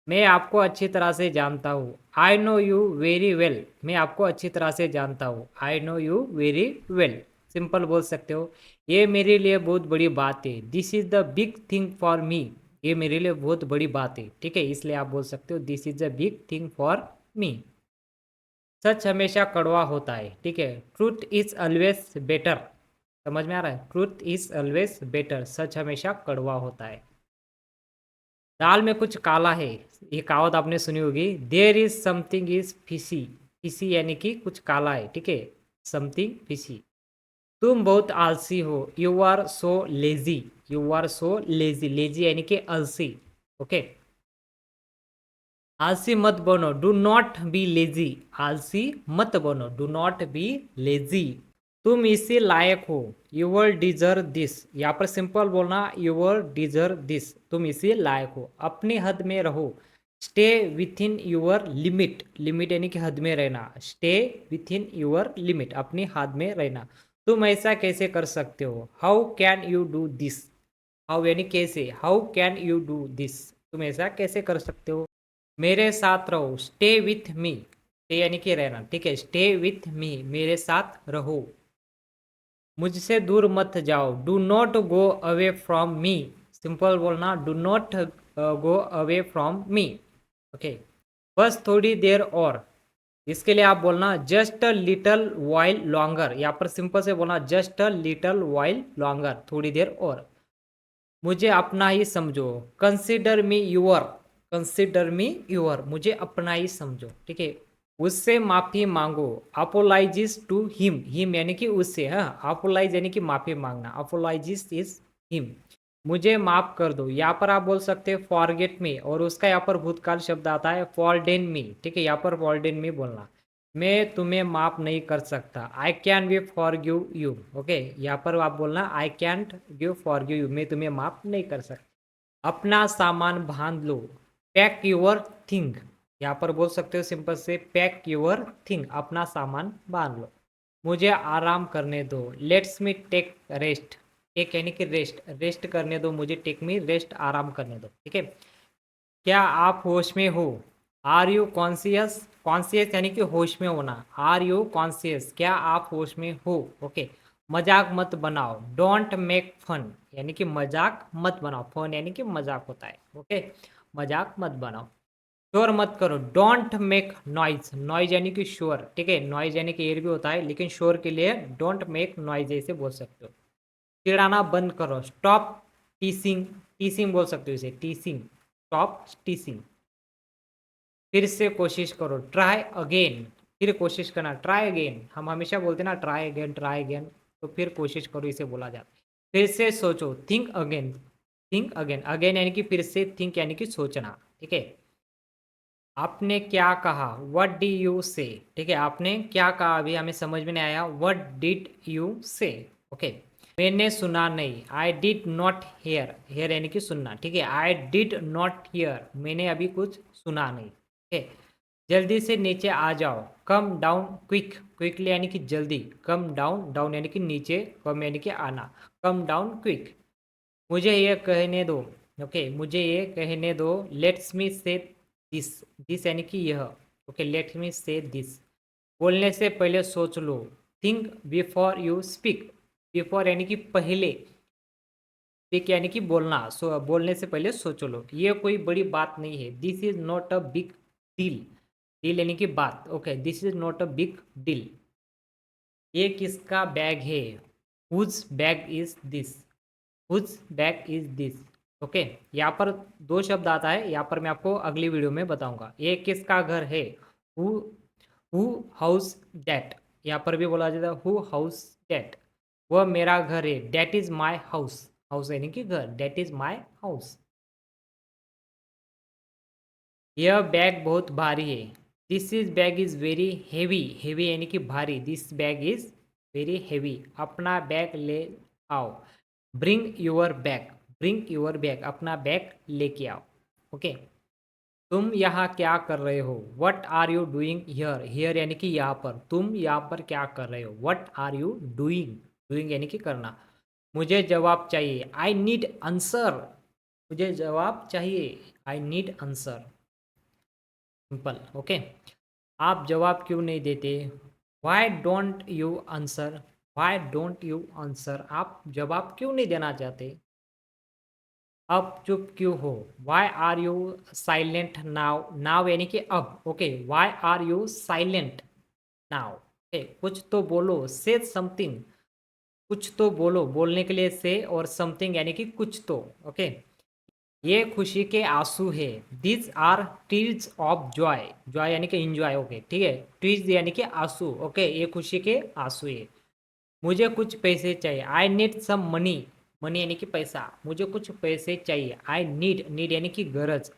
मैं आपको अच्छी तरह से जानता हूँ। I know you very well. मैं आपको अच्छी तरह से जानता हूँ। I know you very well. Simple बोल सकते हो। ये मेरे लिए बहुत बड़ी बात है। This is the big thing for मी। ये मेरे लिए बहुत बड़ी बात है, ठीक है, इसलिए आप बोल सकते हो this is the big thing for me. सच हमेशा कड़वा होता है, ठीक है। Truth is always better. समझ में आ रहा है? ट्रूथ इज ऑलवेज बेटर, सच हमेशा कड़वा होता है। दाल में कुछ काला है। ये कहावत आपने सुनी होगी। There is something is fishy. Fishy यानी कि कुछ काला है, ठीक है। Something fishy. तुम बहुत आलसी हो। You are so lazy. You are so lazy. Lazy यानी कि आलसी। ओके। आलसी मत बनो। Do not be lazy. आलसी मत बनो। Do not be lazy. तुम इसे लायक हो। You will deserve this. यहाँ पर सिंपल बोलना, यू विल डिजर्व दिस। तुम इसे लायक हो। अपनी हद में रहो। Stay within your limit. Limit यानी कि हद में रहना। Stay within your limit, अपनी हद में रहना। तुम ऐसा कैसे कर सकते हो? How can you do this. How यानी कैसे। How can you do this. तुम ऐसा कैसे कर सकते हो? मेरे साथ रहो। Stay with me. स्टे यानी कि रहना, ठीक है। स्टे विथ मी, मेरे साथ रहो। मुझसे दूर मत जाओ। Do not go away from me. Simple बोलना, do not go away from me. Okay. बस थोड़ी देर और। इसके लिए आप बोलना just a little while longer. यहाँ पर सिंपल से बोलना just a little while longer, थोड़ी देर और। मुझे अपना ही समझो। Consider me your. Consider me your, मुझे अपना ही समझो, ठीक है। उससे माफी मांगो। अपोलाइजिस टू हिम। हिम यानी कि उससे, हाँ। अपोलाइज यानी कि माफी मांगना। अपोलाइजिस इज हिम। मुझे माफ कर दो। यहाँ पर आप बोल सकते हैं फॉरगेट मी, और उसका यहाँ पर भूतकाल शब्द आता है फॉरडेन मी, ठीक है। यहाँ पर फॉरडेन मी बोलना। मैं तुम्हें माफ नहीं कर सकता। I can be forgive you. Okay. यहाँ पर आप बोलना I can't give forgive you, मैं तुम्हें माफ नहीं कर सकता। अपना सामान बांध लो। Pack your thing. यहाँ पर बोल सकते हो सिंपल से पैक योर थिंग, अपना सामान बांध लो। मुझे आराम करने दो। Let's me take rest. Take यानी कि रेस्ट। रेस्ट करने दो मुझे। टेक मी रेस्ट, आराम करने दो, ठीक है। क्या आप होश में हो? Are you conscious. कॉन्सियस यानी कि होश में होना। आर यू कॉन्सियस, क्या आप होश में हो? ओके। मजाक मत बनाओ। डोंट मेक फन, यानी कि मजाक मत बनाओ। फन यानी कि मजाक होता है, ओके। मजाक मत बनाओ। शोर मत करो। Don't make noise. नॉइज यानी कि शोर, ठीक है। नॉइज यानी कि एयर भी होता है, लेकिन शोर के लिए डोंट मेक नॉइज ऐसे बोल सकते हो। चिढ़ाना बंद करो। Stop teaching. टीसिंग बोल सकते हो इसे, टीसिंग। Stop teaching. फिर से कोशिश करो। Try again. फिर कोशिश करना। ट्राई अगेन, हम हमेशा बोलते हैं ना ट्राई अगेन, ट्राई अगेन। तो फिर कोशिश करो इसे बोला जाता है। फिर से सोचो। Think again. Think again. Again यानी कि फिर से, थिंक यानी कि सोचना, ठीक है। आपने क्या कहा? वट डी यू से। ठीक है, आपने क्या कहा? अभी हमें समझ में नहीं आया। What did you say. Okay. मैंने सुना नहीं। I did not hear. Hear यानी कि सुनना, ठीक है। आई डिड नॉट हेयर, मैंने अभी कुछ सुना नहीं, ठीक है। जल्दी से नीचे आ जाओ। Come down quick. क्विकली यानी कि जल्दी। Come down. डाउन यानी कि नीचे। कम यानी कि आना। Come down quick. मुझे ये कहने दो। ओके, मुझे ये कहने दो। लेट्स मी से दिस। दिस यानी कि यह। ओके, लेट मी से दिस। बोलने से पहले सोच लो। Think before you speak. Before यानी कि पहले। स्पीक यानी कि बोलना। बोलने से पहले सोच लो। ये कोई बड़ी बात नहीं है। This is not a big deal. Deal यानी कि बात। Okay, this is not a big deal. ये किसका बैग है? Whose bag is this. Whose bag is this. Okay. यहाँ पर दो शब्द आता है, यहाँ पर मैं आपको अगली वीडियो में बताऊंगा। ये किसका घर है? Who who house that. यहाँ पर भी बोला जाता है हु हाउस दैट। वह मेरा घर है। That is my house. House यानी कि घर। That is my house. यह बैग बहुत भारी है। This is bag is very heavy. Heavy यानी कि भारी। This bag is very heavy. अपना बैग ले आओ। Bring your bag. Bring your bag, अपना बैग लेके आओ। ओके। तुम यहाँ क्या कर रहे हो? What are you doing here. Here यानी कि यहाँ पर। तुम यहाँ पर क्या कर रहे हो? What are you doing. Doing यानी कि करना। मुझे जवाब चाहिए। I need answer. मुझे जवाब चाहिए। I need answer. Simple okay. आप जवाब क्यों नहीं देते? Why don't you answer? Why don't you answer? आप जवाब क्यों नहीं देना चाहते? अब चुप क्यों हो? Why are you silent now? Now यानी कि अब okay. Why are you silent now? Okay, कुछ तो बोलो, से समथिंग। कुछ तो बोलो, बोलने के लिए से, और समथिंग यानी कि कुछ तो ओके। ये खुशी के आंसू है। These are tears of joy. Joy यानी कि इंजॉय ओके ठीक है। टीज यानी कि आंसू ओके, ये खुशी के आंसू है। मुझे कुछ पैसे चाहिए। I need some money. Money यानी कि पैसा। मुझे कुछ पैसे चाहिए। आई नीड, नीड यानी कि गरज।